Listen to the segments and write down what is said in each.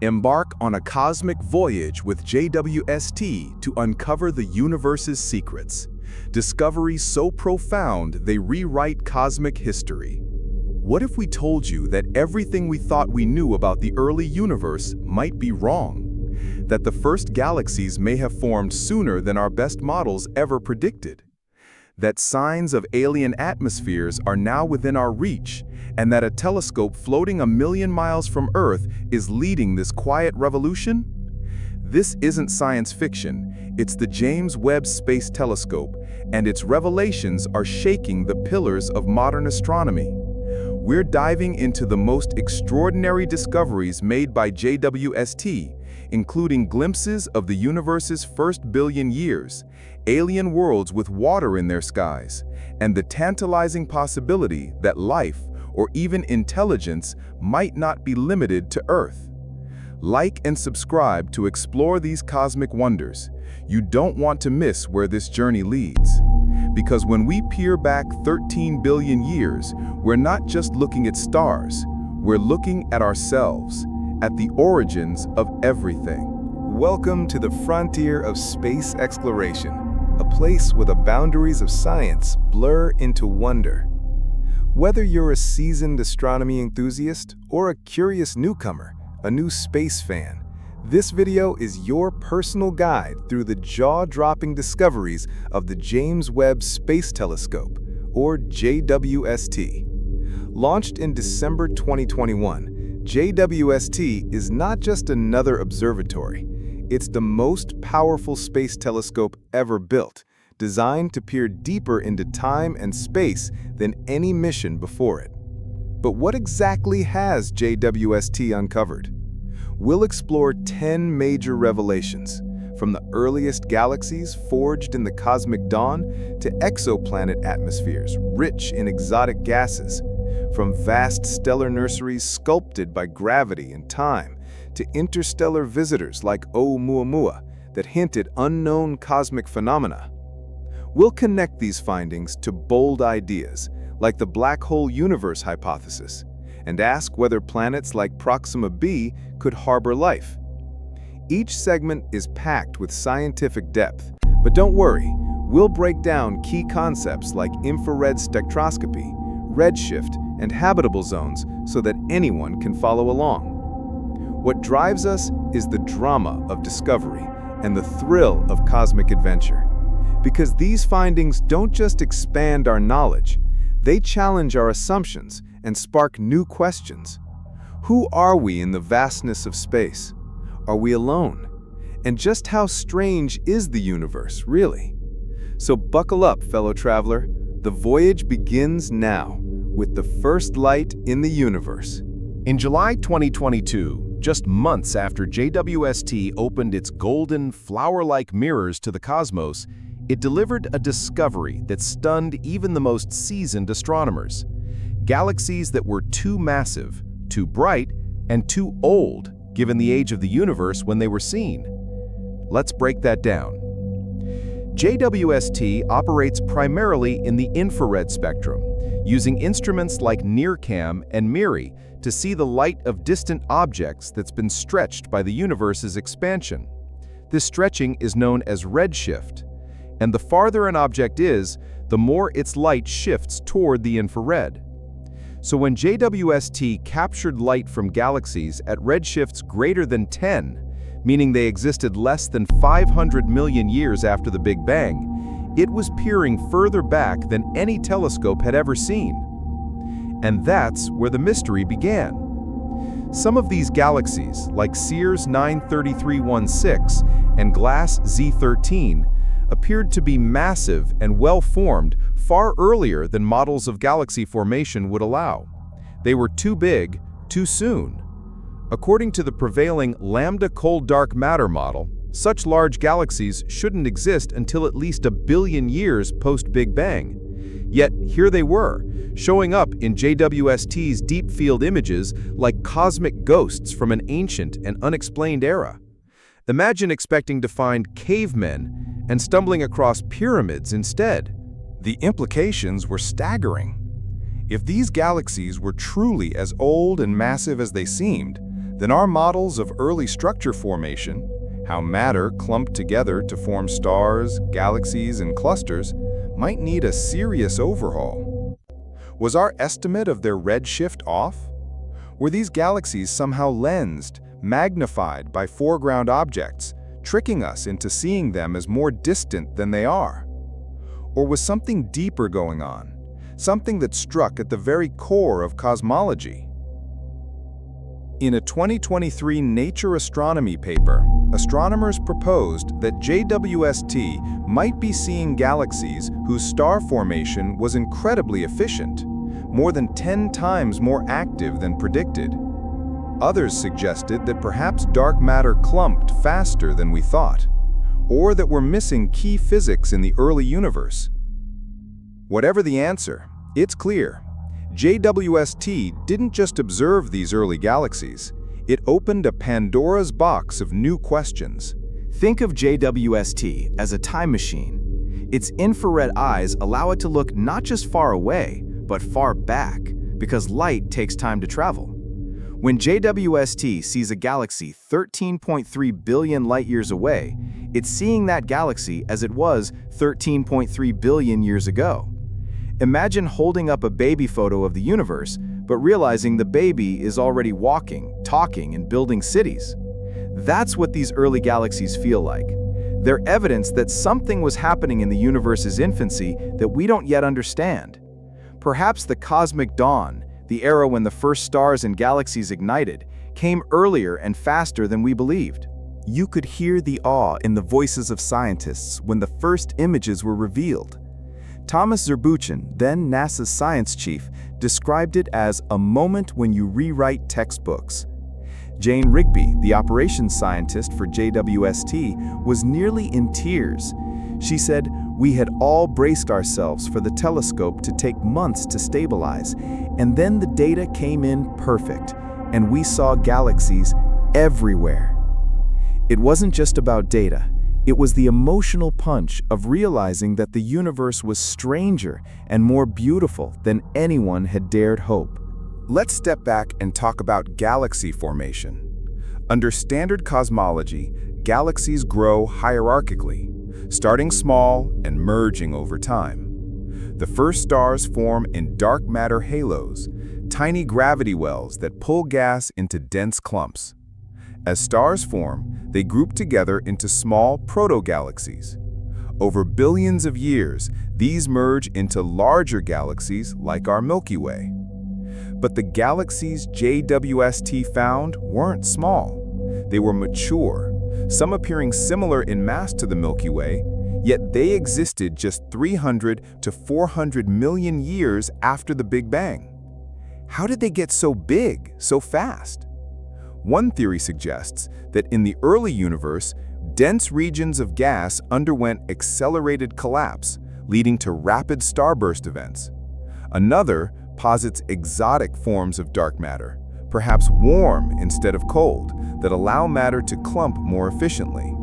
Embark on a cosmic voyage with JWST to uncover the universe's secrets. Discoveries so profound they rewrite cosmic history. What if we told you that everything we thought we knew about the early universe might be wrong? That the first galaxies may have formed sooner than our best models ever predicted? That signs of alien atmospheres are now within our reach, and that a telescope floating 1,000,000 miles from Earth is leading this quiet revolution? This isn't science fiction, it's the James Webb Space Telescope, and its revelations are shaking the pillars of modern astronomy. We're diving into the most extraordinary discoveries made by JWST, including glimpses of the universe's first billion years, alien worlds with water in their skies, and the tantalizing possibility that life, or even intelligence, might not be limited to Earth. Like and subscribe to explore these cosmic wonders. You don't want to miss where this journey leads. Because when we peer back 13 billion years, we're not just looking at stars, we're looking at ourselves, at the origins of everything. Welcome to the frontier of space exploration, a place where the boundaries of science blur into wonder. Whether you're a seasoned astronomy enthusiast or a curious newcomer, a new space fan, this video is your personal guide through the jaw-dropping discoveries of the James Webb Space Telescope, or JWST. Launched in December 2021, JWST is not just another observatory. It's the most powerful space telescope ever built, designed to peer deeper into time and space than any mission before it. But what exactly has JWST uncovered? We'll explore 10 major revelations, from the earliest galaxies forged in the cosmic dawn to exoplanet atmospheres rich in exotic gases, from vast stellar nurseries sculpted by gravity and time to interstellar visitors like Oumuamua that hint at unknown cosmic phenomena. We'll connect these findings to bold ideas like the black hole universe hypothesis and ask whether planets like Proxima b could harbor life. Each segment is packed with scientific depth, but don't worry, we'll break down key concepts like infrared spectroscopy, redshift, and habitable zones so that anyone can follow along. What drives us is the drama of discovery and the thrill of cosmic adventure. Because these findings don't just expand our knowledge, they challenge our assumptions and spark new questions. Who are we in the vastness of space? Are we alone? And just how strange is the universe, really? So buckle up, fellow traveler. The voyage begins now, with the first light in the universe. In July 2022, just months after JWST opened its golden, flower-like mirrors to the cosmos, it delivered a discovery that stunned even the most seasoned astronomers. Galaxies that were too massive, too bright, and too old, given the age of the universe when they were seen. Let's break that down. JWST operates primarily in the infrared spectrum, using instruments like NIRCam and MIRI to see the light of distant objects that's been stretched by the universe's expansion. This stretching is known as redshift, and the farther an object is, the more its light shifts toward the infrared. So when JWST captured light from galaxies at redshifts greater than 10, meaning they existed less than 500 million years after the Big Bang, it was peering further back than any telescope had ever seen. And that's where the mystery began. Some of these galaxies, like Sears 93316 and Glass Z13, appeared to be massive and well-formed far earlier than models of galaxy formation would allow. They were too big, too soon. According to the prevailing lambda cold dark matter model, such large galaxies shouldn't exist until at least 1 billion years post-Big Bang. Yet here they were, showing up in JWST's deep field images like cosmic ghosts from an ancient and unexplained era. Imagine expecting to find cavemen and stumbling across pyramids instead. The implications were staggering. If these galaxies were truly as old and massive as they seemed, then our models of early structure formation, how matter clumped together to form stars, galaxies, and clusters, might need a serious overhaul. Was our estimate of their redshift off? Were these galaxies somehow lensed, magnified by foreground objects, tricking us into seeing them as more distant than they are? Or was something deeper going on, something that struck at the very core of cosmology? In a 2023 Nature Astronomy paper, astronomers proposed that JWST might be seeing galaxies whose star formation was incredibly efficient, more than 10 times more active than predicted. Others suggested that perhaps dark matter clumped faster than we thought, or that we're missing key physics in the early universe. Whatever the answer, it's clear. JWST didn't just observe these early galaxies, it opened a Pandora's box of new questions. Think of JWST as a time machine. Its infrared eyes allow it to look not just far away, but far back, because light takes time to travel. When JWST sees a galaxy 13.3 billion light-years away, it's seeing that galaxy as it was 13.3 billion years ago. Imagine holding up a baby photo of the universe, but realizing the baby is already walking, talking, and building cities. That's what these early galaxies feel like. They're evidence that something was happening in the universe's infancy that we don't yet understand. Perhaps the cosmic dawn, the era when the first stars and galaxies ignited, came earlier and faster than we believed. You could hear the awe in the voices of scientists when the first images were revealed. Thomas Zurbuchen, then NASA's science chief, described it as a moment when you rewrite textbooks. Jane Rigby, the operations scientist for JWST, was nearly in tears. She said, "We had all braced ourselves for the telescope to take months to stabilize, and then the data came in perfect, and we saw galaxies everywhere." It wasn't just about data. It was the emotional punch of realizing that the universe was stranger and more beautiful than anyone had dared hope. Let's step back and talk about galaxy formation. Under standard cosmology, galaxies grow hierarchically, starting small and merging over time. The first stars form in dark matter halos, tiny gravity wells that pull gas into dense clumps. As stars form, they group together into small proto-galaxies. Over billions of years, these merge into larger galaxies like our Milky Way. But the galaxies JWST found weren't small. They were mature, some appearing similar in mass to the Milky Way, yet they existed just 300 to 400 million years after the Big Bang. How did they get so big, so fast? One theory suggests that in the early universe, dense regions of gas underwent accelerated collapse, leading to rapid starburst events. Another posits exotic forms of dark matter, perhaps warm instead of cold, that allow matter to clump more efficiently.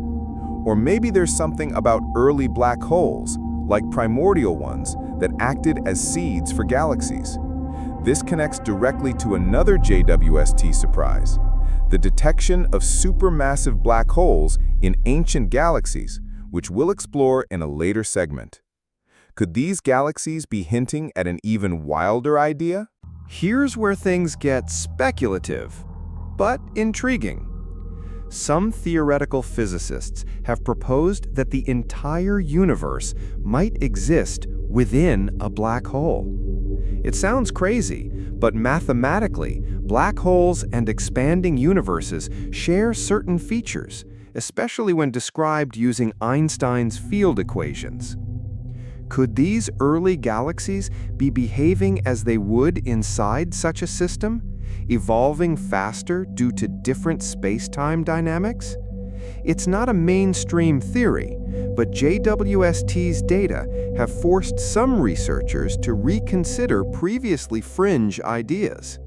Or maybe there's something about early black holes, like primordial ones, that acted as seeds for galaxies. This connects directly to another JWST surprise: the detection of supermassive black holes in ancient galaxies, which we'll explore in a later segment. Could these galaxies be hinting at an even wilder idea? Here's where things get speculative, but intriguing. Some theoretical physicists have proposed that the entire universe might exist within a black hole. It sounds crazy, but mathematically, black holes and expanding universes share certain features, especially when described using Einstein's field equations. Could these early galaxies be behaving as they would inside such a system, evolving faster due to different space-time dynamics? It's not a mainstream theory, but JWST's data have forced some researchers to reconsider previously fringe ideas.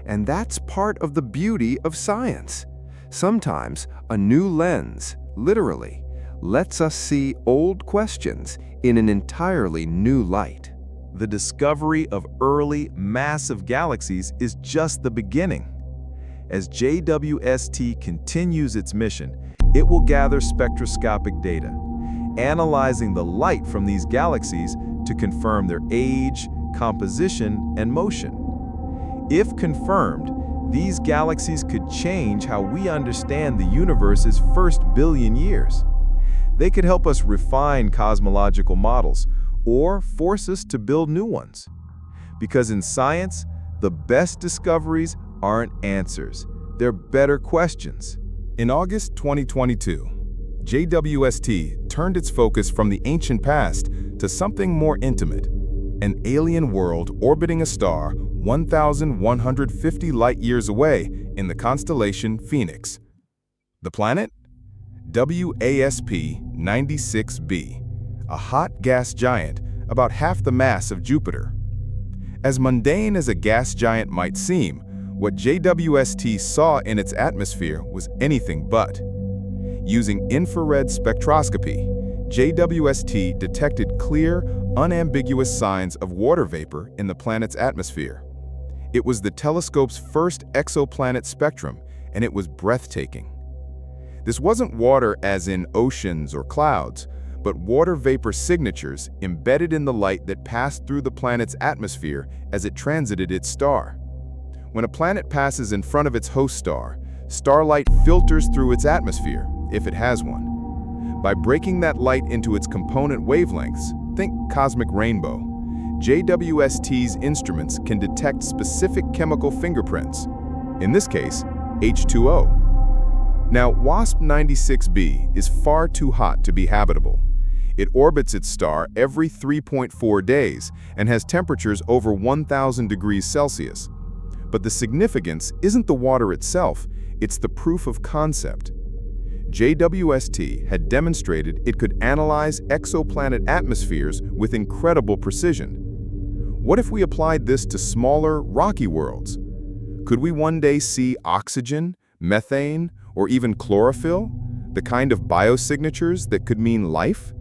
And that's part of the beauty of science. Sometimes a new lens, literally, lets us see old questions in an entirely new light. The discovery of early, massive galaxies is just the beginning. As JWST continues its mission, it will gather spectroscopic data, analyzing the light from these galaxies to confirm their age, composition, and motion. If confirmed, these galaxies could change how we understand the universe's first billion years. They could help us refine cosmological models or force us to build new ones. Because in science, the best discoveries aren't answers, they're better questions. In August 2022, JWST turned its focus from the ancient past to something more intimate, an alien world orbiting a star 1,150 light-years away in the constellation Phoenix. The planet? WASP 96b, a hot gas giant about half the mass of Jupiter. As mundane as a gas giant might seem, what JWST saw in its atmosphere was anything but. Using infrared spectroscopy, JWST detected clear, unambiguous signs of water vapor in the planet's atmosphere. It was the telescope's first exoplanet spectrum, and it was breathtaking. This wasn't water as in oceans or clouds, but water vapor signatures embedded in the light that passed through the planet's atmosphere as it transited its star. When a planet passes in front of its host star, starlight filters through its atmosphere, if it has one. By breaking that light into its component wavelengths, think cosmic rainbow, JWST's instruments can detect specific chemical fingerprints, in this case, H2O. Now, WASP 96b is far too hot to be habitable. It orbits its star every 3.4 days and has temperatures over 1,000 degrees Celsius. But the significance isn't the water itself, it's the proof of concept. JWST had demonstrated it could analyze exoplanet atmospheres with incredible precision. What if we applied this to smaller, rocky worlds? Could we one day see oxygen, methane, or even chlorophyll, the kind of biosignatures that could mean life?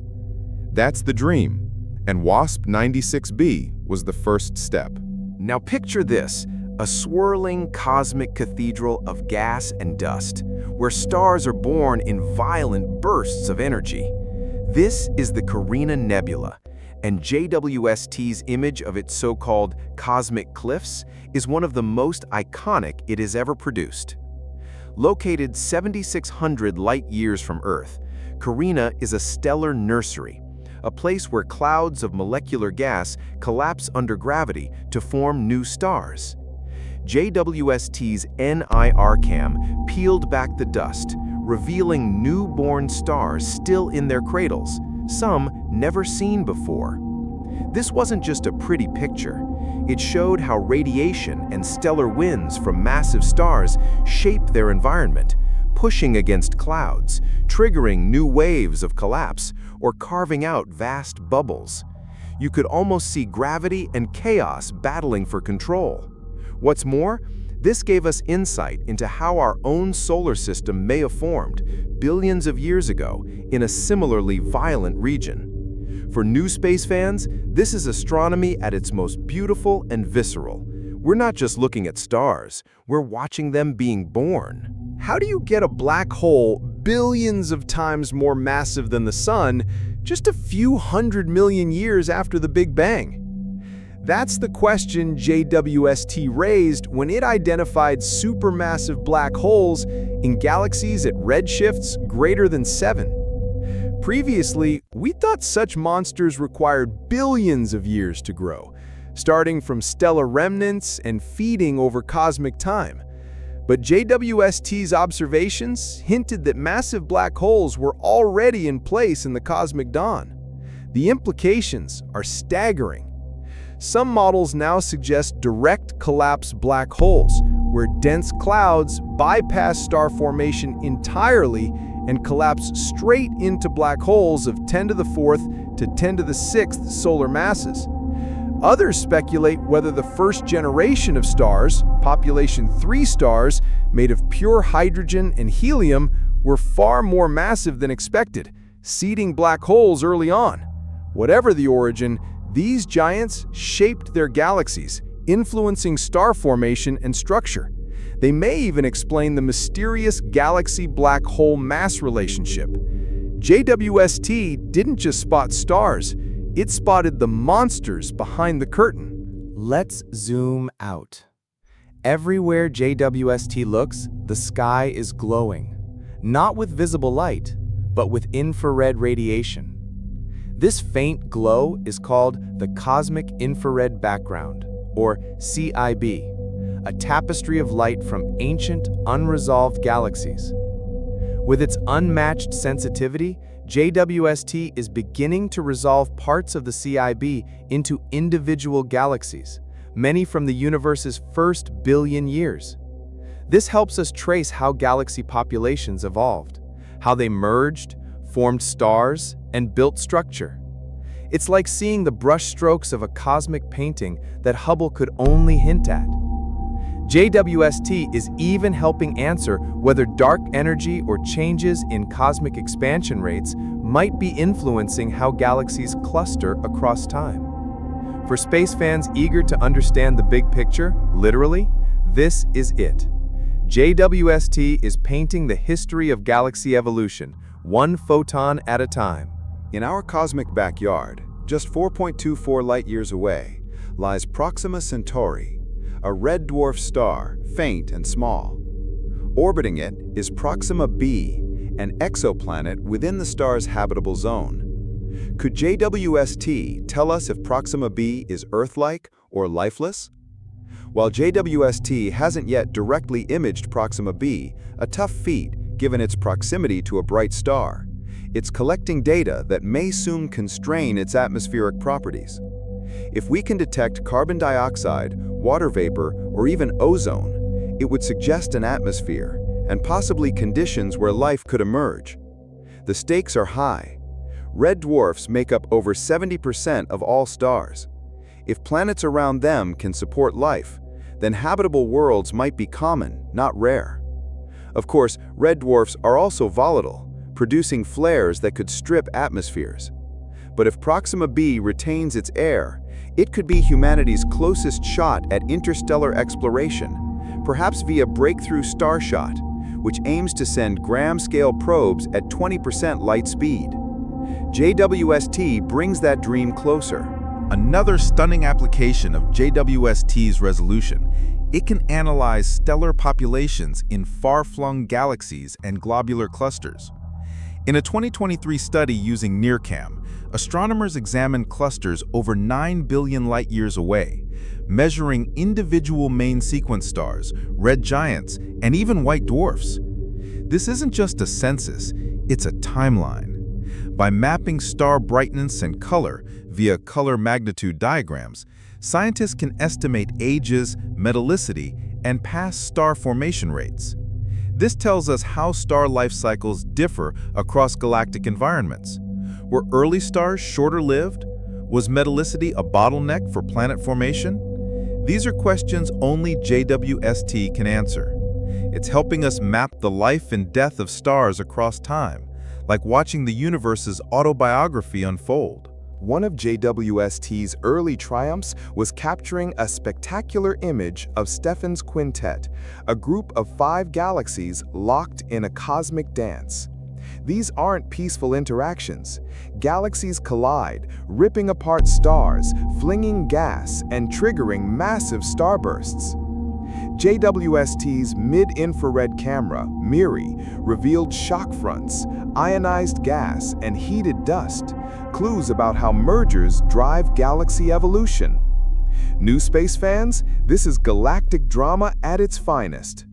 That's the dream, and WASP 96b was the first step. Now picture this, a swirling cosmic cathedral of gas and dust, where stars are born in violent bursts of energy. This is the Carina Nebula, and JWST's image of its so-called cosmic cliffs is one of the most iconic it has ever produced. Located 7,600 light-years from Earth, Carina is a stellar nursery, a place where clouds of molecular gas collapse under gravity to form new stars. JWST's NIRCam peeled back the dust, revealing newborn stars still in their cradles, some never seen before. This wasn't just a pretty picture. It showed how radiation and stellar winds from massive stars shape their environment, pushing against clouds, triggering new waves of collapse, or carving out vast bubbles. You could almost see gravity and chaos battling for control. What's more, this gave us insight into how our own solar system may have formed billions of years ago in a similarly violent region. For new space fans, this is astronomy at its most beautiful and visceral. We're not just looking at stars, we're watching them being born. How do you get a black hole billions of times more massive than the Sun just a few 100 million years after the Big Bang? That's the question JWST raised when it identified supermassive black holes in galaxies at redshifts greater than 7. Previously, we thought such monsters required billions of years to grow, starting from stellar remnants and feeding over cosmic time. But JWST's observations hinted that massive black holes were already in place in the cosmic dawn. The implications are staggering. Some models now suggest direct collapse black holes, where dense clouds bypass star formation entirely and collapse straight into black holes of 10 to the 4th to 10 to the 6th solar masses. Others speculate whether the first generation of stars, population 3 stars, made of pure hydrogen and helium, were far more massive than expected, seeding black holes early on. Whatever the origin, these giants shaped their galaxies, influencing star formation and structure. They may even explain the mysterious galaxy-black hole mass relationship. JWST didn't just spot stars, it spotted the monsters behind the curtain. Let's zoom out. Everywhere JWST looks, the sky is glowing. Not with visible light, but with infrared radiation. This faint glow is called the cosmic infrared background, or CIB, a tapestry of light from ancient, unresolved galaxies. With its unmatched sensitivity, JWST is beginning to resolve parts of the CIB into individual galaxies, many from the universe's first billion years. This helps us trace how galaxy populations evolved, how they merged, formed stars, and built structure. It's like seeing the brushstrokes of a cosmic painting that Hubble could only hint at. JWST is even helping answer whether dark energy or changes in cosmic expansion rates might be influencing how galaxies cluster across time. For space fans eager to understand the big picture, literally, this is it. JWST is painting the history of galaxy evolution, one photon at a time. In our cosmic backyard, just 4.24 light-years away, lies Proxima Centauri, a red dwarf star, faint and small. Orbiting it is Proxima b, an exoplanet within the star's habitable zone. Could JWST tell us if Proxima b is Earth-like or lifeless? While JWST hasn't yet directly imaged Proxima b, a tough feat given its proximity to a bright star, it's collecting data that may soon constrain its atmospheric properties. If we can detect carbon dioxide, water vapor, or even ozone, it would suggest an atmosphere and possibly conditions where life could emerge. The stakes are high. Red dwarfs make up over 70% of all stars. If planets around them can support life, then habitable worlds might be common, not rare. Of course, red dwarfs are also volatile, producing flares that could strip atmospheres. But if Proxima b retains its air, it could be humanity's closest shot at interstellar exploration, perhaps via breakthrough starshot, which aims to send gram-scale probes at 20% light speed. JWST brings that dream closer. Another stunning application of JWST's resolution, it can analyze stellar populations in far-flung galaxies and globular clusters. In a 2023 study using NIRCam, astronomers examined clusters over 9 billion light-years away, measuring individual main sequence stars, red giants, and even white dwarfs. This isn't just a census, it's a timeline. By mapping star brightness and color via color magnitude diagrams, scientists can estimate ages, metallicity, and past star formation rates. This tells us how star life cycles differ across galactic environments. Were early stars shorter-lived? Was metallicity a bottleneck for planet formation? These are questions only JWST can answer. It's helping us map the life and death of stars across time, like watching the universe's autobiography unfold. One of JWST's early triumphs was capturing a spectacular image of Stephan's Quintet, a group of 5 galaxies locked in a cosmic dance. These aren't peaceful interactions. Galaxies collide, ripping apart stars, flinging gas, and triggering massive starbursts. JWST's mid-infrared camera, MIRI, revealed shock fronts, ionized gas, and heated dust, clues about how mergers drive galaxy evolution. New space fans, this is galactic drama at its finest.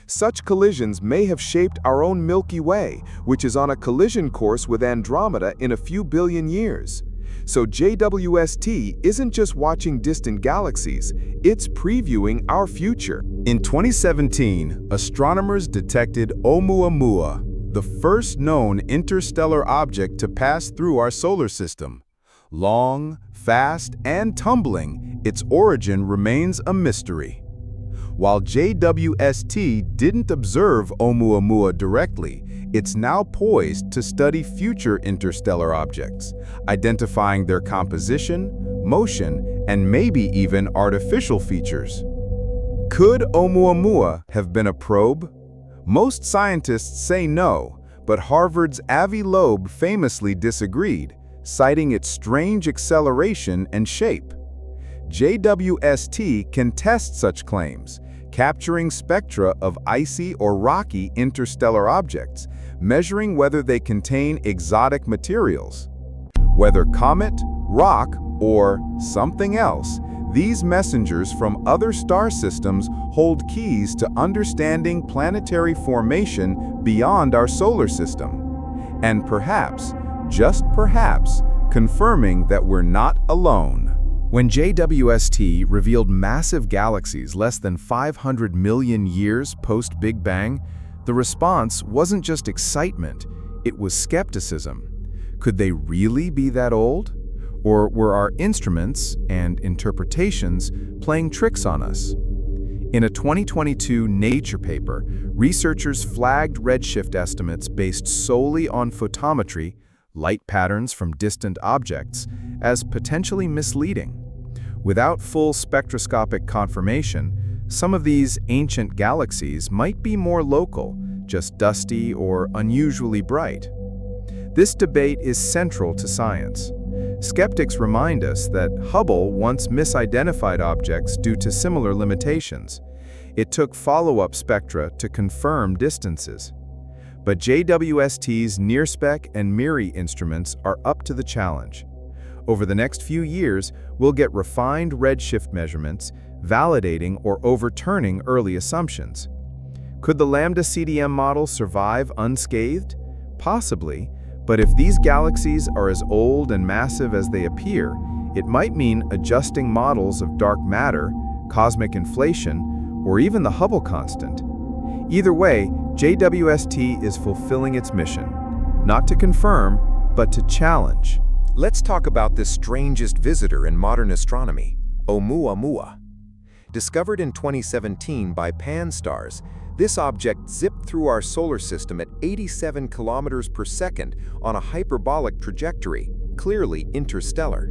Such collisions may have shaped our own Milky Way, which is on a collision course with Andromeda in a few billion years. So JWST isn't just watching distant galaxies, it's previewing our future. In 2017, astronomers detected Oumuamua, the first known interstellar object to pass through our solar system. Long, fast, and tumbling, its origin remains a mystery. While JWST didn't observe Oumuamua directly, it's now poised to study future interstellar objects, identifying their composition, motion, and maybe even artificial features. Could Oumuamua have been a probe? Most scientists say no, but Harvard's Avi Loeb famously disagreed, citing its strange acceleration and shape. JWST can test such claims, capturing spectra of icy or rocky interstellar objects, measuring whether they contain exotic materials. Whether comet, rock, or something else, these messengers from other star systems hold keys to understanding planetary formation beyond our solar system. And perhaps, just perhaps, confirming that we're not alone. When JWST revealed massive galaxies less than 500 million years post-Big Bang, the response wasn't just excitement, it was skepticism. Could they really be that old? Or were our instruments and interpretations playing tricks on us? In a 2022 Nature paper, researchers flagged redshift estimates based solely on photometry, light patterns from distant objects, as potentially misleading. Without full spectroscopic confirmation, some of these ancient galaxies might be more local, just dusty or unusually bright. This debate is central to science. Skeptics remind us that Hubble once misidentified objects due to similar limitations. It took follow-up spectra to confirm distances. But JWST's NIRSpec and MIRI instruments are up to the challenge. Over the next few years, we'll get refined redshift measurements, validating or overturning early assumptions. Could the Lambda CDM model survive unscathed? Possibly. But if these galaxies are as old and massive as they appear, it might mean adjusting models of dark matter, cosmic inflation, or even the Hubble constant. Either way, JWST is fulfilling its mission, not to confirm, but to challenge. Let's talk about this strangest visitor in modern astronomy, Oumuamua. Discovered in 2017 by Pan-STARRS, this object zipped through our solar system at 87 kilometers per second on a hyperbolic trajectory, clearly interstellar.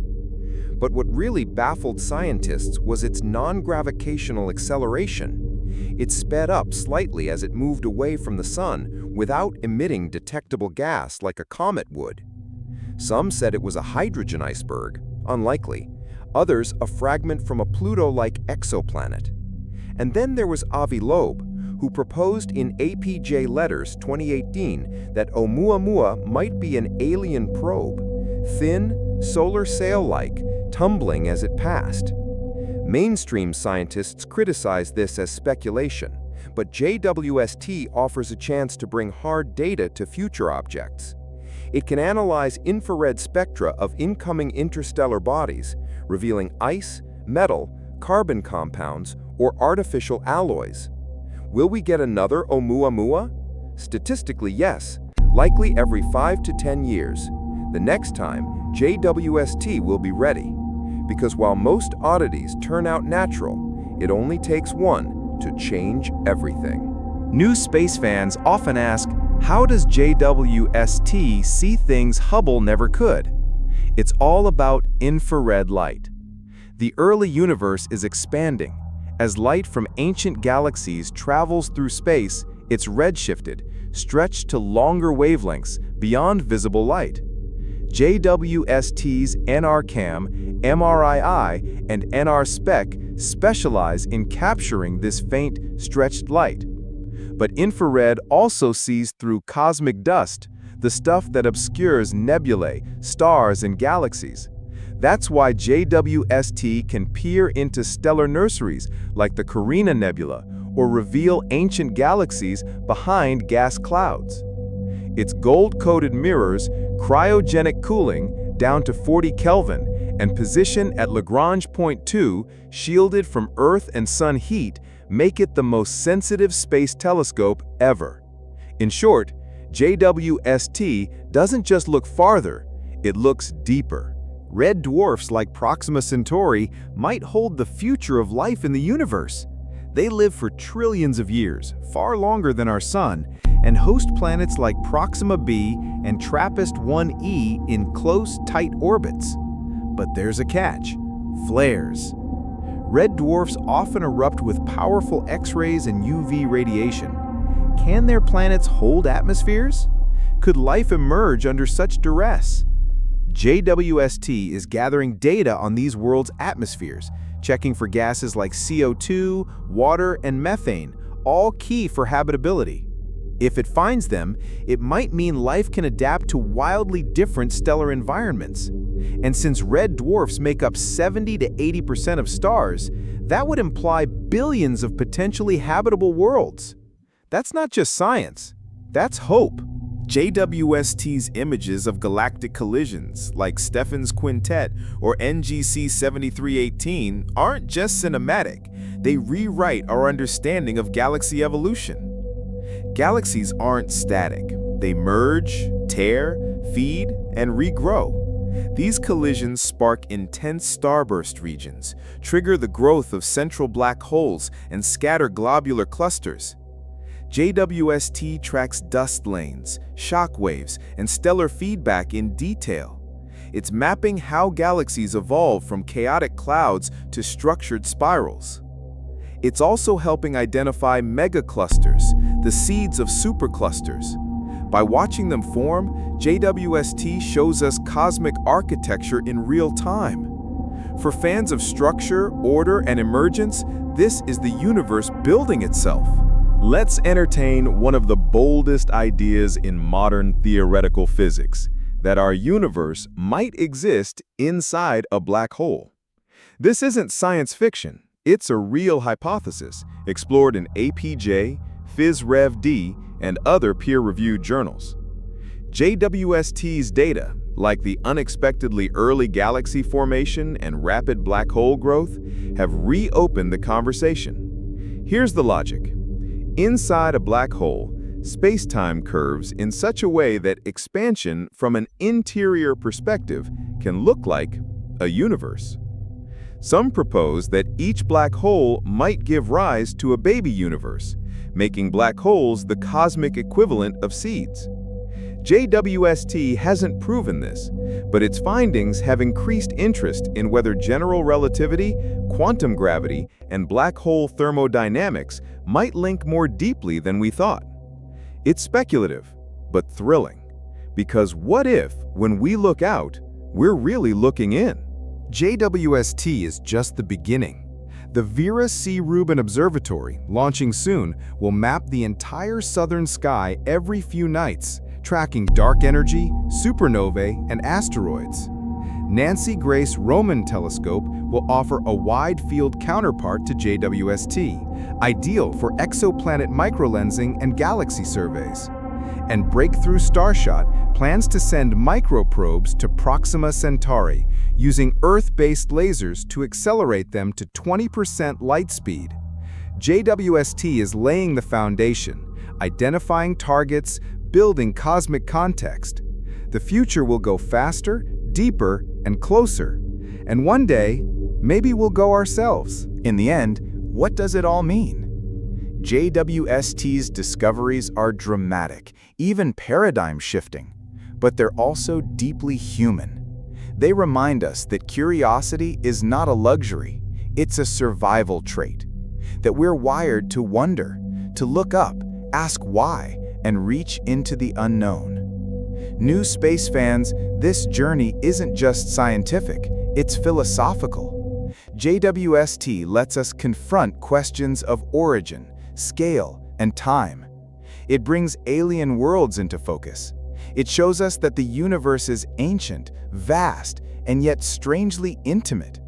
But what really baffled scientists was its non-gravitational acceleration. It sped up slightly as it moved away from the Sun without emitting detectable gas like a comet would. Some said it was a hydrogen iceberg, unlikely. Others, a fragment from a Pluto-like exoplanet. And then there was Avi Loeb, who proposed in APJ Letters 2018 that Oumuamua might be an alien probe, thin, solar sail-like, tumbling as it passed. Mainstream scientists criticize this as speculation, but JWST offers a chance to bring hard data to future objects. It can analyze infrared spectra of incoming interstellar bodies, revealing ice, metal, carbon compounds, or artificial alloys. Will we get another Oumuamua? Statistically, yes, likely every 5 to 10 years. The next time, JWST will be ready. Because while most oddities turn out natural, it only takes one to change everything. New space fans often ask, how does JWST see things Hubble never could? It's all about infrared light. The early universe is expanding. As light from ancient galaxies travels through space, it's redshifted, stretched to longer wavelengths beyond visible light. JWST's NRCam, MRII, and NRSpec specialize in capturing this faint, stretched light. But infrared also sees through cosmic dust, the stuff that obscures nebulae, stars, and galaxies. That's why JWST can peer into stellar nurseries like the Carina Nebula or reveal ancient galaxies behind gas clouds. Its gold-coated mirrors, cryogenic cooling down to 40 Kelvin, and position at Lagrange point 2, shielded from Earth and Sun heat, make it the most sensitive space telescope ever. In short, JWST doesn't just look farther, it looks deeper. Red dwarfs like Proxima Centauri might hold the future of life in the universe. They live for trillions of years, far longer than our Sun, and host planets like Proxima b and TRAPPIST-1e in close, tight orbits. But there's a catch: flares. Red dwarfs often erupt with powerful X-rays and UV radiation. Can their planets hold atmospheres? Could life emerge under such duress? JWST is gathering data on these worlds' atmospheres, checking for gases like CO2, water, and methane, all key for habitability. If it finds them, it might mean life can adapt to wildly different stellar environments. And since red dwarfs make up 70 to 80% of stars, that would imply billions of potentially habitable worlds. That's not just science, that's hope. JWST's images of galactic collisions, like Stephan's Quintet or NGC 7318, aren't just cinematic, they rewrite our understanding of galaxy evolution. Galaxies aren't static. They merge, tear, feed, and regrow. These collisions spark intense starburst regions, trigger the growth of central black holes, and scatter globular clusters. JWST tracks dust lanes, shock waves, and stellar feedback in detail. It's mapping how galaxies evolve from chaotic clouds to structured spirals. It's also helping identify megaclusters, the seeds of superclusters. By watching them form, JWST shows us cosmic architecture in real time. For fans of structure, order, and emergence, this is the universe building itself. Let's entertain one of the boldest ideas in modern theoretical physics, that our universe might exist inside a black hole. This isn't science fiction. It's a real hypothesis, explored in APJ, PhysRevD, and other peer-reviewed journals. JWST's data, like the unexpectedly early galaxy formation and rapid black hole growth, have reopened the conversation. Here's the logic. Inside a black hole, space-time curves in such a way that expansion from an interior perspective can look like a universe. Some propose that each black hole might give rise to a baby universe, making black holes the cosmic equivalent of seeds. JWST hasn't proven this, but its findings have increased interest in whether general relativity, quantum gravity, and black hole thermodynamics might link more deeply than we thought. It's speculative, but thrilling, because what if, when we look out, we're really looking in? JWST is just the beginning. The Vera C. Rubin Observatory, launching soon, will map the entire southern sky every few nights, tracking dark energy, supernovae, and asteroids. Nancy Grace Roman Telescope will offer a wide-field counterpart to JWST, ideal for exoplanet microlensing and galaxy surveys. And Breakthrough Starshot plans to send microprobes to Proxima Centauri, using Earth-based lasers to accelerate them to 20% light speed. JWST is laying the foundation, identifying targets, building cosmic context. The future will go faster, deeper, and closer. And one day, maybe we'll go ourselves. In the end, what does it all mean? JWST's discoveries are dramatic, even paradigm-shifting, but they're also deeply human. They remind us that curiosity is not a luxury, it's a survival trait. That we're wired to wonder, to look up, ask why, and reach into the unknown. New space fans, this journey isn't just scientific, it's philosophical. JWST lets us confront questions of origin, scale, and time. It brings alien worlds into focus. It shows us that the universe is ancient, vast, and yet strangely intimate.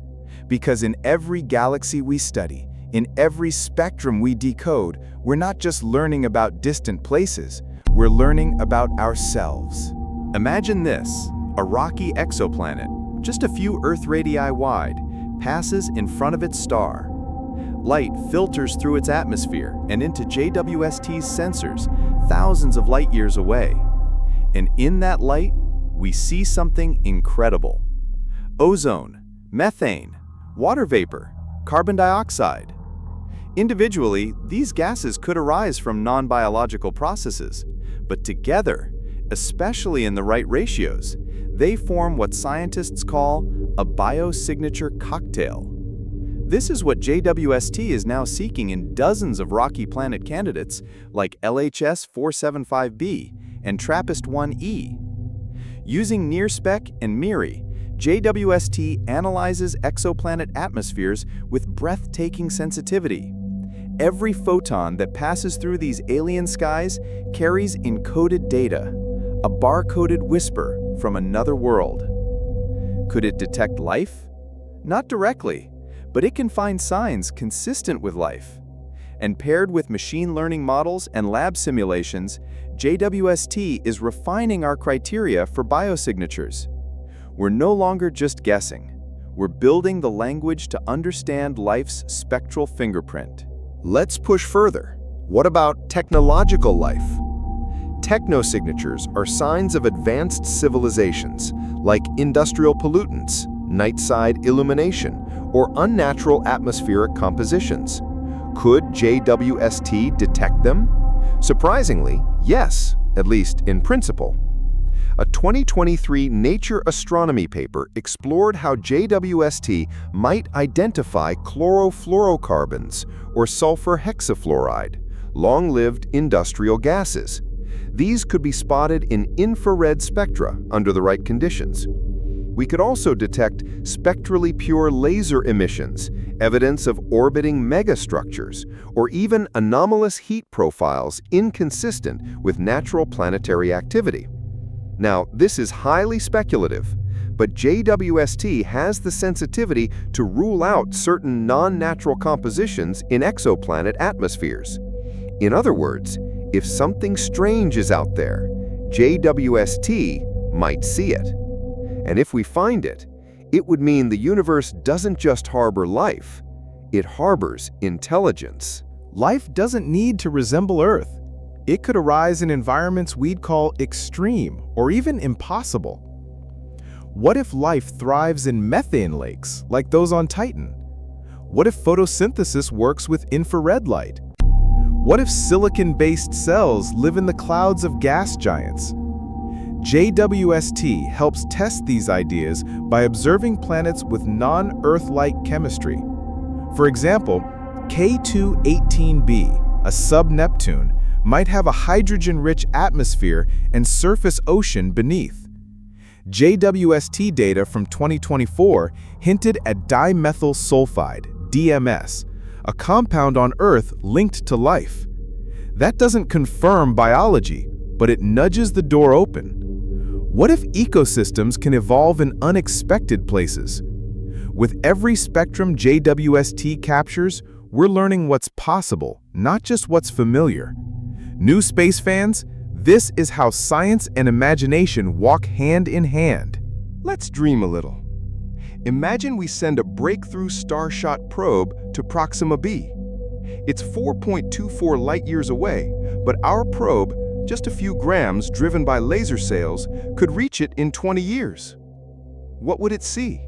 Because in every galaxy we study, in every spectrum we decode, we're not just learning about distant places, we're learning about ourselves. Imagine this: a rocky exoplanet, just a few Earth radii wide, passes in front of its star. Light filters through its atmosphere and into JWST's sensors, thousands of light years away. And in that light, we see something incredible. Ozone, methane, water vapor, carbon dioxide. Individually, these gases could arise from non-biological processes, but together, especially in the right ratios, they form what scientists call a biosignature cocktail. This is what JWST is now seeking in dozens of rocky planet candidates like LHS 475b and TRAPPIST-1e. Using NIRSPEC and MIRI, JWST analyzes exoplanet atmospheres with breathtaking sensitivity. Every photon that passes through these alien skies carries encoded data, a barcoded whisper from another world. Could it detect life? Not directly, but it can find signs consistent with life. And paired with machine learning models and lab simulations, JWST is refining our criteria for biosignatures. We're no longer just guessing. We're building the language to understand life's spectral fingerprint. Let's push further. What about technological life? Technosignatures are signs of advanced civilizations, like industrial pollutants, night-side illumination, or unnatural atmospheric compositions. Could JWST detect them? Surprisingly, yes, at least in principle. A 2023 Nature Astronomy paper explored how JWST might identify chlorofluorocarbons, or sulfur hexafluoride, long-lived industrial gases. These could be spotted in infrared spectra under the right conditions. We could also detect spectrally pure laser emissions, evidence of orbiting megastructures, or even anomalous heat profiles inconsistent with natural planetary activity. Now, this is highly speculative, but JWST has the sensitivity to rule out certain non-natural compositions in exoplanet atmospheres. In other words, if something strange is out there, JWST might see it. And if we find it, it would mean the universe doesn't just harbor life, it harbors intelligence. Life doesn't need to resemble Earth. It could arise in environments we'd call extreme or even impossible. What if life thrives in methane lakes like those on Titan? What if photosynthesis works with infrared light? What if silicon-based cells live in the clouds of gas giants? JWST helps test these ideas by observing planets with non-Earth-like chemistry. For example, K2-18b, a sub-Neptune, might have a hydrogen-rich atmosphere and surface ocean beneath. JWST data from 2024 hinted at dimethyl sulfide, DMS, a compound on Earth linked to life. That doesn't confirm biology, but it nudges the door open. What if ecosystems can evolve in unexpected places? With every spectrum JWST captures, we're learning what's possible, not just what's familiar. New space fans, this is how science and imagination walk hand in hand. Let's dream a little. Imagine we send a breakthrough Starshot probe to Proxima b. It's 4.24 light-years away, but our probe, just a few grams driven by laser sails, could reach it in 20 years. What would it see?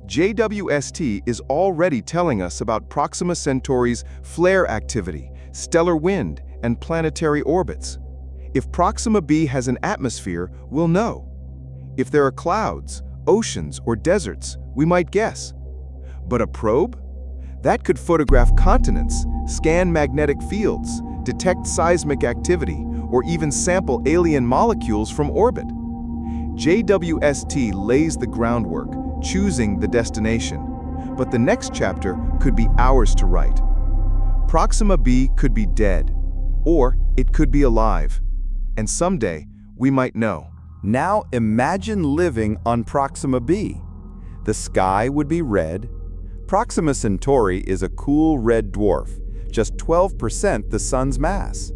JWST is already telling us about Proxima Centauri's flare activity, stellar wind, and planetary orbits. If Proxima b has an atmosphere, we'll know. If there are clouds, oceans, or deserts, we might guess. But a probe? That could photograph continents, scan magnetic fields, detect seismic activity, or even sample alien molecules from orbit. JWST lays the groundwork, choosing the destination. But the next chapter could be ours to write. Proxima b could be dead, or it could be alive. And someday, we might know. Now imagine living on Proxima b. The sky would be red. Proxima Centauri is a cool red dwarf, just 12% the sun's mass.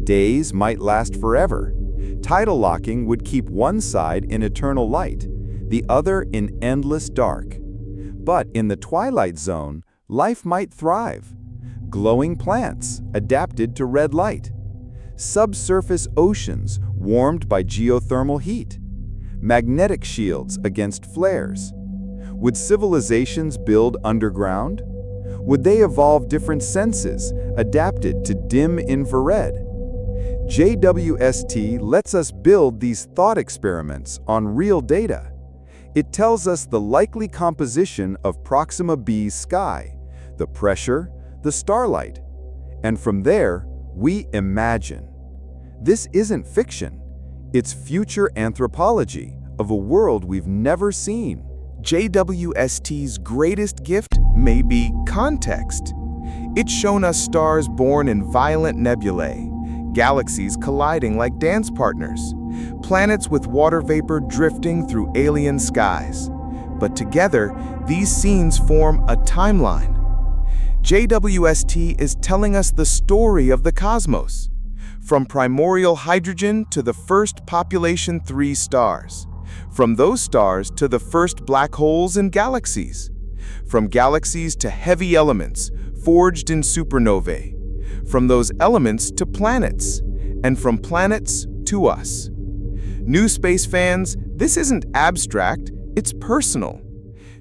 Days might last forever. Tidal locking would keep one side in eternal light, the other in endless dark. But in the twilight zone, life might thrive. Glowing plants adapted to red light. Subsurface oceans warmed by geothermal heat. Magnetic shields against flares. Would civilizations build underground? Would they evolve different senses adapted to dim infrared? JWST lets us build these thought experiments on real data. It tells us the likely composition of Proxima B's sky, the pressure, the starlight. And from there, we imagine. This isn't fiction. It's future anthropology of a world we've never seen. JWST's greatest gift may be context. It's shown us stars born in violent nebulae, galaxies colliding like dance partners, planets with water vapor drifting through alien skies. But together, these scenes form a timeline. JWST is telling us the story of the cosmos, from primordial hydrogen to the first population 3 stars, from those stars to the first black holes and galaxies, from galaxies to heavy elements forged in supernovae, from those elements to planets, and from planets to us. New space fans, this isn't abstract, it's personal.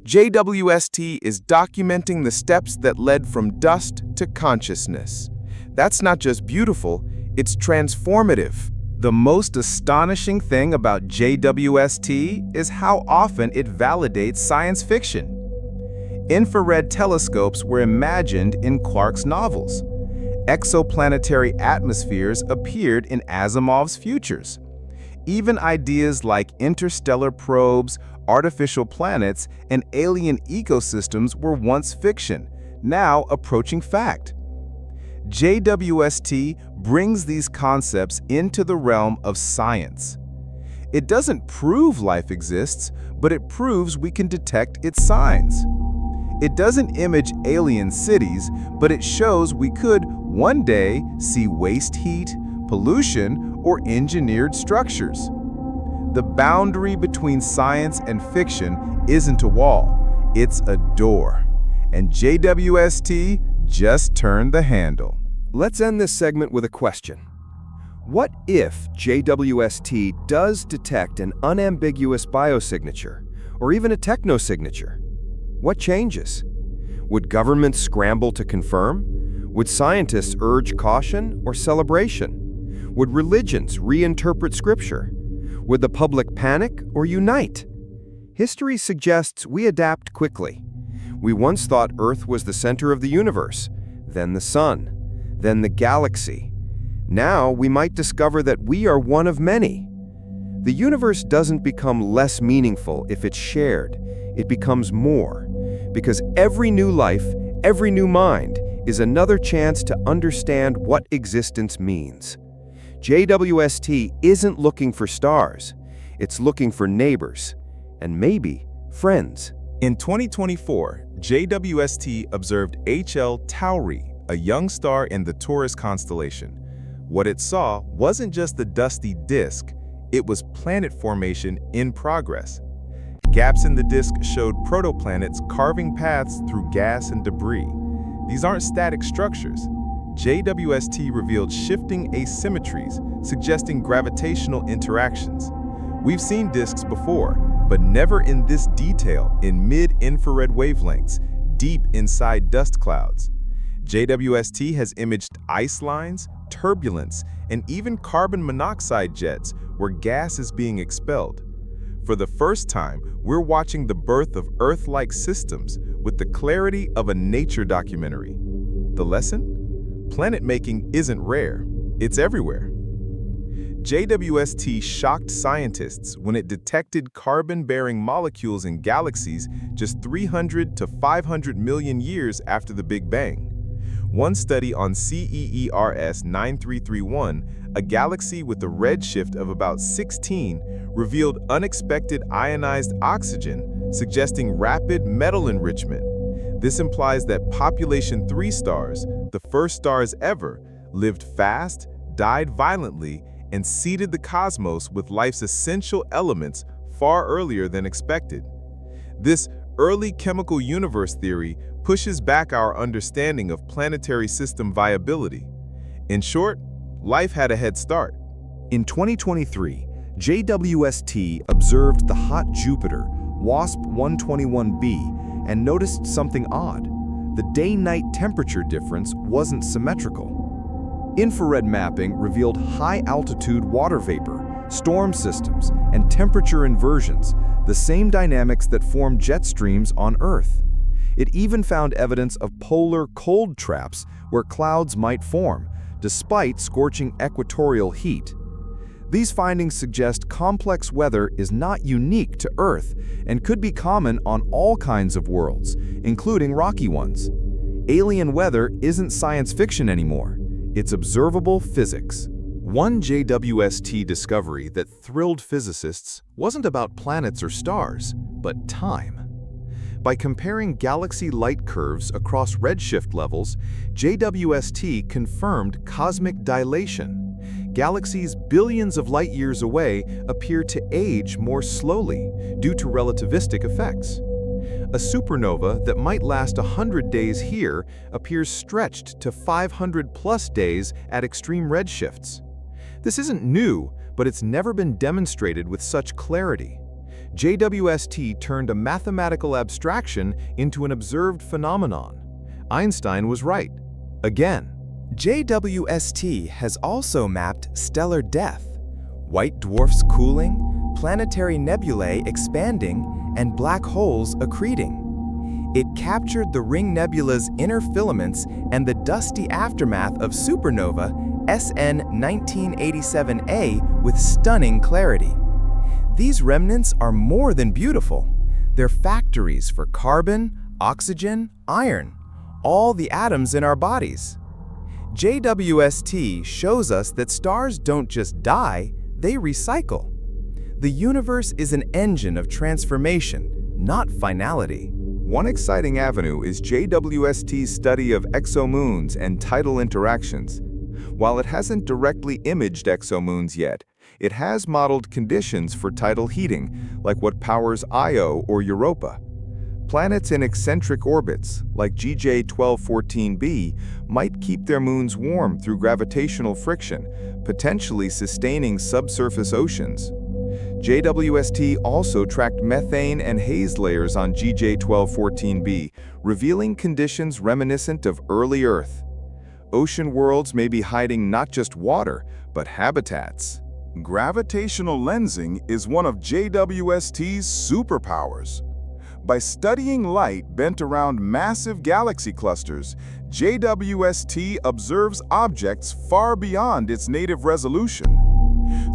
JWST is documenting the steps that led from dust to consciousness. That's not just beautiful, it's transformative. The most astonishing thing about JWST is how often it validates science fiction. Infrared telescopes were imagined in Clarke's novels. Exoplanetary atmospheres appeared in Asimov's Futures. Even ideas like interstellar probes, artificial planets, and alien ecosystems were once fiction, now approaching fact. JWST brings these concepts into the realm of science. It doesn't prove life exists, but it proves we can detect its signs. It doesn't image alien cities, but it shows we could one day see waste heat, pollution, or engineered structures. The boundary between science and fiction isn't a wall, it's a door. And JWST just turned the handle. Let's end this segment with a question. What if JWST does detect an unambiguous biosignature, or even a technosignature? What changes? Would governments scramble to confirm? Would scientists urge caution or celebration? Would religions reinterpret scripture? Would the public panic or unite? History suggests we adapt quickly. We once thought Earth was the center of the universe, then the sun, then the galaxy. Now we might discover that we are one of many. The universe doesn't become less meaningful if it's shared. It becomes more, because every new life, every new mind, is another chance to understand what existence means. JWST isn't looking for stars. It's looking for neighbors, and maybe friends. In 2024, JWST observed HL Tauri, a young star in the Taurus constellation. What it saw wasn't just the dusty disk, it was planet formation in progress. Gaps in the disk showed protoplanets carving paths through gas and debris. These aren't static structures. JWST revealed shifting asymmetries, suggesting gravitational interactions. We've seen disks before, but never in this detail in mid-infrared wavelengths, deep inside dust clouds. JWST has imaged ice lines, turbulence, and even carbon monoxide jets where gas is being expelled. For the first time, we're watching the birth of Earth-like systems with the clarity of a nature documentary. The lesson? Planet making isn't rare, it's everywhere. JWST shocked scientists when it detected carbon-bearing molecules in galaxies just 300 to 500 million years after the Big Bang. One study on CEERS 9331, a galaxy with a redshift of about 16, revealed unexpected ionized oxygen, suggesting rapid metal enrichment. This implies that population 3 stars, the first stars ever, lived fast, died violently, and seeded the cosmos with life's essential elements far earlier than expected. This early chemical universe theory pushes back our understanding of planetary system viability. In short, life had a head start. In 2023, JWST observed the hot Jupiter, WASP 121b, and noticed something odd. The day-night temperature difference wasn't symmetrical. Infrared mapping revealed high-altitude water vapor, storm systems, and temperature inversions the same dynamics that form jet streams on Earth. It even found evidence of polar cold traps where clouds might form, despite scorching equatorial heat. These findings suggest complex weather is not unique to Earth and could be common on all kinds of worlds, including rocky ones. Alien weather isn't science fiction anymore. It's observable physics. One JWST discovery that thrilled physicists wasn't about planets or stars, but time. By comparing galaxy light curves across redshift levels, JWST confirmed cosmic dilation. Galaxies billions of light years away appear to age more slowly due to relativistic effects. A supernova that might last 100 days here appears stretched to 500+ days at extreme redshifts. This isn't new, but it's never been demonstrated with such clarity. JWST turned a mathematical abstraction into an observed phenomenon. Einstein was right. Again. JWST has also mapped stellar death, white dwarfs cooling, planetary nebulae expanding, and black holes accreting. It captured the ring nebula's inner filaments and the dusty aftermath of supernova SN 1987A with stunning clarity. These remnants are more than beautiful. They're factories for carbon, oxygen, iron, all the atoms in our bodies. JWST shows us that stars don't just die, they recycle. The universe is an engine of transformation, not finality. One exciting avenue is JWST's study of exomoons and tidal interactions. While it hasn't directly imaged exomoons yet, it has modeled conditions for tidal heating, like what powers Io or Europa. Planets in eccentric orbits, like GJ1214b, might keep their moons warm through gravitational friction, potentially sustaining subsurface oceans. JWST also tracked methane and haze layers on GJ1214b, revealing conditions reminiscent of early Earth. Ocean worlds may be hiding not just water, but habitats. Gravitational lensing is one of JWST's superpowers. By studying light bent around massive galaxy clusters, JWST observes objects far beyond its native resolution.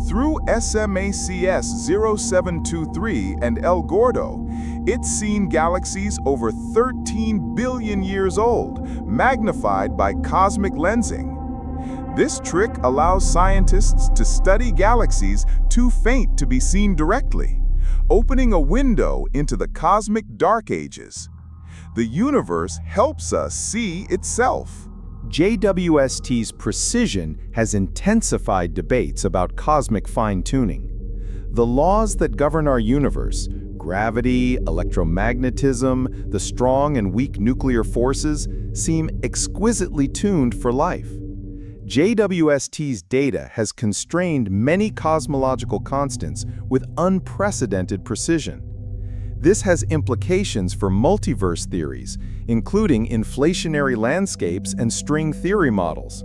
Through SMACS 0723 and El Gordo, it's seen galaxies over 13 billion years old, magnified by cosmic lensing. This trick allows scientists to study galaxies too faint to be seen directly, opening a window into the cosmic dark ages. The universe helps us see itself. JWST's precision has intensified debates about cosmic fine-tuning. The laws that govern our universe, gravity, electromagnetism, the strong and weak nuclear forces, seem exquisitely tuned for life. JWST's data has constrained many cosmological constants with unprecedented precision. This has implications for multiverse theories, including inflationary landscapes and string theory models.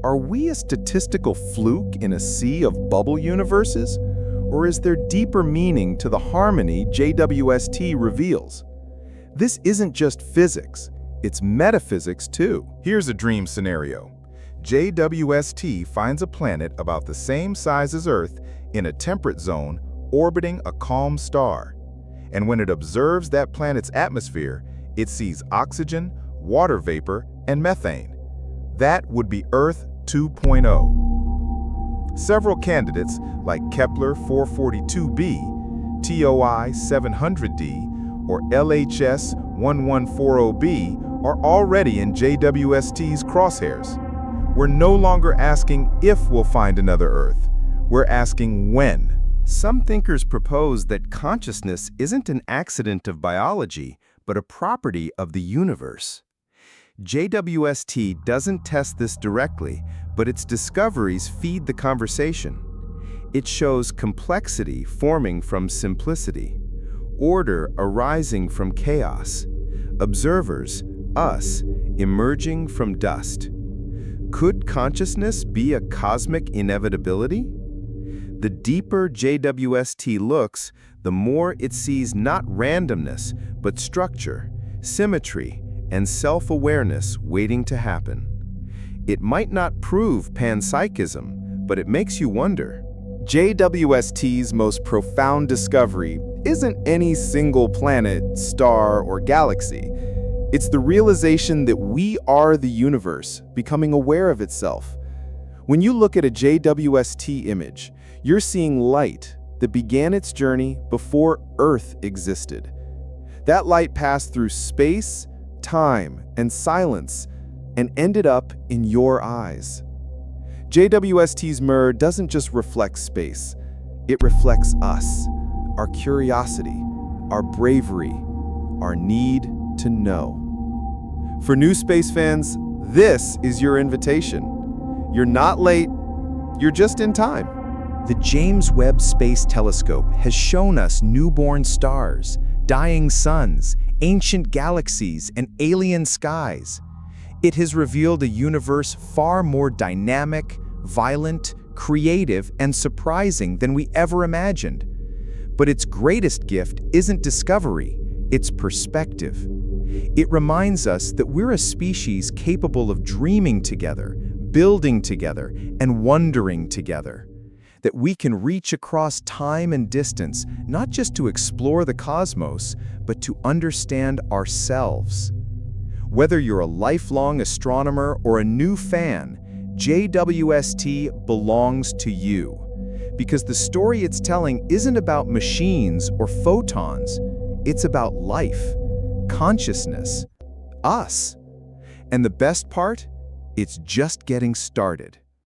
Are we a statistical fluke in a sea of bubble universes? Or is there deeper meaning to the harmony JWST reveals? This isn't just physics, it's metaphysics too. Here's a dream scenario. JWST finds a planet about the same size as Earth in a temperate zone orbiting a calm star. And when it observes that planet's atmosphere, it sees oxygen, water vapor, and methane. That would be Earth 2.0. Several candidates, like Kepler 442b, TOI 700d, or LHS 1140b, are already in JWST's crosshairs. We're no longer asking if we'll find another Earth. We're asking when. Some thinkers propose that consciousness isn't an accident of biology, but a property of the universe. JWST doesn't test this directly, but its discoveries feed the conversation. It shows complexity forming from simplicity, order arising from chaos, observers, us, emerging from dust. Could consciousness be a cosmic inevitability? The deeper JWST looks, the more it sees not randomness, but structure, symmetry, and self-awareness waiting to happen. It might not prove panpsychism, but it makes you wonder. JWST's most profound discovery isn't any single planet, star, or galaxy. It's the realization that we are the universe, becoming aware of itself. When you look at a JWST image, you're seeing light that began its journey before Earth existed. That light passed through space, time, and silence, and ended up in your eyes. JWST's mirror doesn't just reflect space, it reflects us, our curiosity, our bravery, our need to know. For new space fans, this is your invitation. You're not late, you're just in time. The James Webb Space Telescope has shown us newborn stars, dying suns, ancient galaxies, and alien skies. It has revealed a universe far more dynamic, violent, creative, and surprising than we ever imagined. But its greatest gift isn't discovery, it's perspective. It reminds us that we're a species capable of dreaming together, building together, and wondering together. That we can reach across time and distance, not just to explore the cosmos, but to understand ourselves. Whether you're a lifelong astronomer or a new fan, JWST belongs to you. Because the story it's telling isn't about machines or photons, it's about life, consciousness, us. And the best part? It's just getting started.